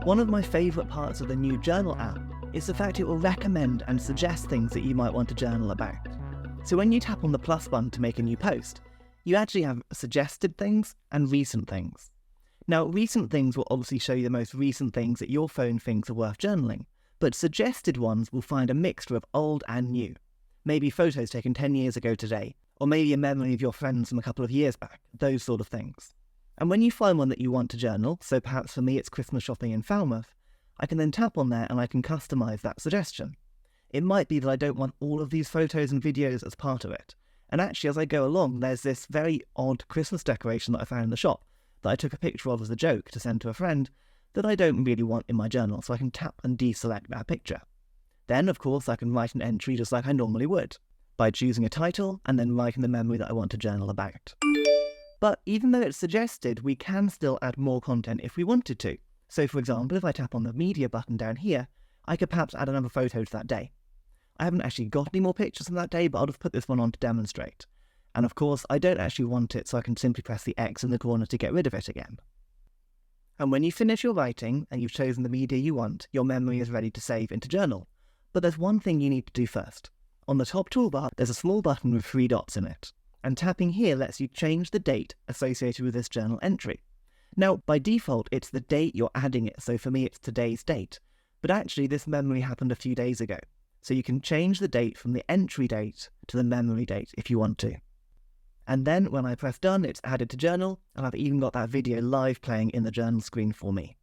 One of my favourite parts of the new Journal app is the fact it will recommend and suggest things that you might want to journal about. So when you tap on the plus button to make a new post, you actually have suggested things and recent things. Now, recent things will obviously show you the most recent things that your phone thinks are worth journaling, but suggested ones will find a mixture of old and new. Maybe photos taken 10 years ago today, or maybe a memory of your friends from a couple of years back, those sort of things. And when you find one that you want to journal, so perhaps for me it's Christmas shopping in Falmouth, I can then tap on there and I can customize that suggestion. It might be that I don't want all of these photos and videos as part of it. And actually, as I go along, there's this very odd Christmas decoration that I found in the shop that I took a picture of as a joke to send to a friend that I don't really want in my journal, so I can tap and deselect that picture. Then, of course, I can write an entry just like I normally would, by choosing a title and then writing the memory that I want to journal about. But even though it's suggested, we can still add more content if we wanted to. So for example, if I tap on the media button down here, I could perhaps add another photo to that day. I haven't actually got any more pictures from that day, but I'll just put this one on to demonstrate. And of course, I don't actually want it, so I can simply press the X in the corner to get rid of it again. And when you finish your writing and you've chosen the media you want, your memory is ready to save into Journal. But there's one thing you need to do first. On the top toolbar, there's a small button with 3 dots in it. And tapping here lets you change the date associated with this journal entry. Now, by default, it's the date you're adding it, so for me it's today's date. But actually, this memory happened a few days ago. So you can change the date from the entry date to the memory date if you want to. And then when I press done, it's added to Journal, and I've even got that video live playing in the Journal screen for me.